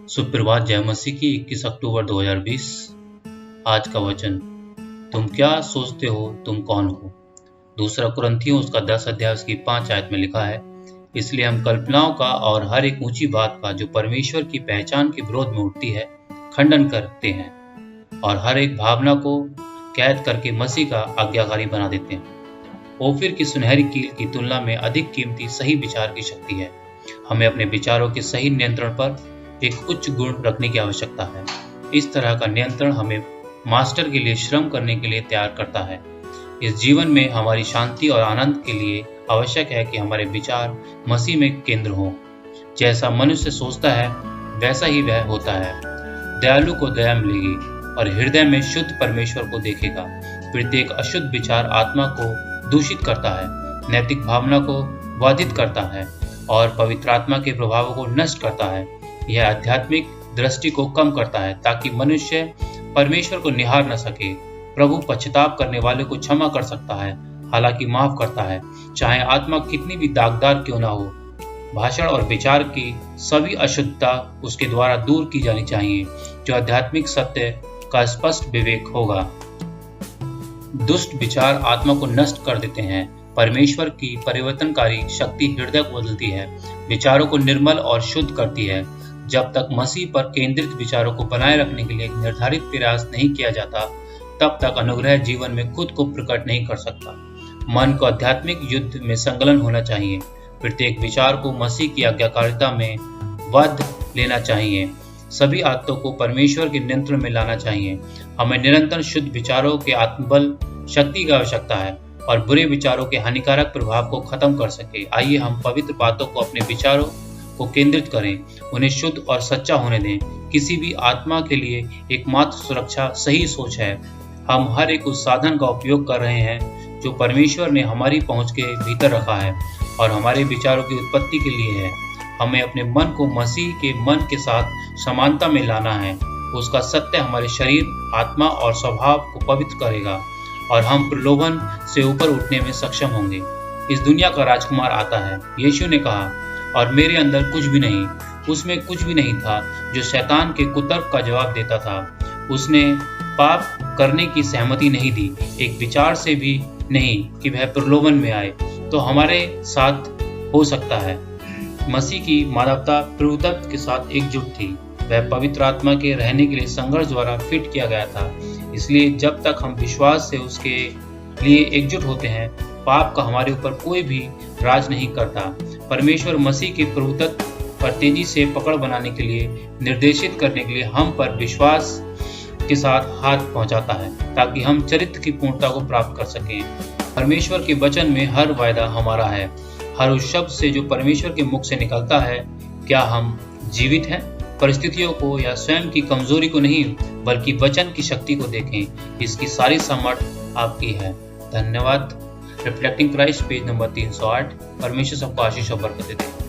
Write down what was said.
सुप्रभात। जय मसीह की। 21 अक्टूबर 2020। आज का वचन, तुम क्या सोचते हो तुम कौन हो। दूसरा कुरिन्थियों उसका 10 अध्याय उसकी 5 आयत में लिखा है, इसलिए हम कल्पनाओं का और हर एक ऊंची बात का जो परमेश्वर की पहचान के विरोध में उठती है खंडन करते हैं और हर एक भावना को कैद करके मसीह का आज्ञाकारी बना देते हैं। ओफिर की सुनहरी कील की तुलना में अधिक कीमती सही विचार की शक्ति है। हमें अपने विचारों के सही नियंत्रण पर एक उच्च गुण रखने की आवश्यकता है। इस तरह का नियंत्रण हमें मास्टर के लिए श्रम करने के लिए तैयार करता है। इस जीवन में हमारी शांति और आनंद के लिए आवश्यक है कि हमारे विचार मसीह में केंद्र हों। जैसा मनुष्य सोचता है वैसा ही वह होता है। दयालु को दया मिलेगी और हृदय में शुद्ध परमेश्वर को देखेगा। प्रत्येक अशुद्ध विचार आत्मा को दूषित करता है, नैतिक भावना को बाधित करता है और पवित्र आत्मा के प्रभावों को नष्ट करता है। यह आध्यात्मिक दृष्टि को कम करता है ताकि मनुष्य परमेश्वर को निहार न सके। प्रभु पश्चाताप करने वाले को क्षमा कर सकता है, हालांकि माफ करता है, चाहे आत्मा कितनी भी दागदार क्यों ना हो। भाषण और विचार की सभी अशुद्धता उसके द्वारा दूर की जानी चाहिए, जो आध्यात्मिक सत्य का स्पष्ट विवेक होगा। दुष्ट विचार आत्मा को नष्ट कर देते हैं। परमेश्वर की परिवर्तनकारी शक्ति हृदय को बदलती है, विचारों को निर्मल और शुद्ध करती है। जब तक मसीह पर केंद्रित विचारों को बनाए रखने के लिए एक निर्धारित प्रयास नहीं किया जाता, तब तक अनुग्रह जीवन में खुद को प्रकट नहीं कर सकता। मन को आध्यात्मिक युद्ध में संलग्न होना चाहिए। प्रत्येक विचार को मसीह की आज्ञाकारिता में वध लेना चाहिए। सभी आत्तों को परमेश्वर के नियंत्रण में लाना चाहिए। हमें निरंतर शुद्ध विचारों के आत्मबल शक्ति की आवश्यकता है और बुरे विचारों के हानिकारक प्रभाव को खत्म कर सके। आइए हम पवित्र बातों को अपने विचारों को केंद्रित करें, उन्हें शुद्ध और सच्चा होने दें। किसी भी आत्मा के लिए एकमात्र सुरक्षा सही सोच है। हम हर एक उस साधन का उपयोग कर रहे हैं जो परमेश्वर ने हमारी पहुंच के भीतर रखा है और हमारे विचारों की उत्पत्ति के लिए है। हमें अपने मन को मसीह के मन के साथ समानता में लाना है। उसका सत्य हमारे शरीर, आत्मा और स्वभाव को पवित्र करेगा और हम प्रलोभन से ऊपर उठने में सक्षम होंगे। इस दुनिया का राजकुमार आता है, यीशु ने कहा, और मेरे अंदर कुछ भी नहीं, उसमें कुछ भी नहीं था जो शैतान के कुतर्क का जवाब देता था। उसने पाप करने की सहमति नहीं दी, एक विचार से भी नहीं कि वह प्रलोभन में आए। तो हमारे साथ हो सकता है। मसीह की मानवता प्रभुत्व के साथ एकजुट थी। वह पवित्र आत्मा के रहने के लिए संघर्ष द्वारा फिट किया गया था। इसलिए जब तक हम विश्वास से उसके लिए एकजुट होते हैं, पाप का हमारे ऊपर कोई भी राज नहीं करता। परमेश्वर मसीह के प्रभुत्व पर तेजी से पकड़ बनाने के लिए, निर्देशित करने के लिए हम पर विश्वास के साथ हाथ पहुंचाता है ताकि हम चरित्र की पूर्णता को प्राप्त कर सकें। परमेश्वर के वचन में हर वायदा हमारा है। हर उस शब्द से जो परमेश्वर के मुख से निकलता है। क्या हम जीवित हैं? परिस्थितियों को या स्वयं की कमजोरी को नहीं, बल्कि वचन की शक्ति को देखें। इसकी सारी समर्थ आपकी है। धन्यवाद। Reflecting Christ, page number 308। परमेश्वर सबको आशीष और बरकत दे।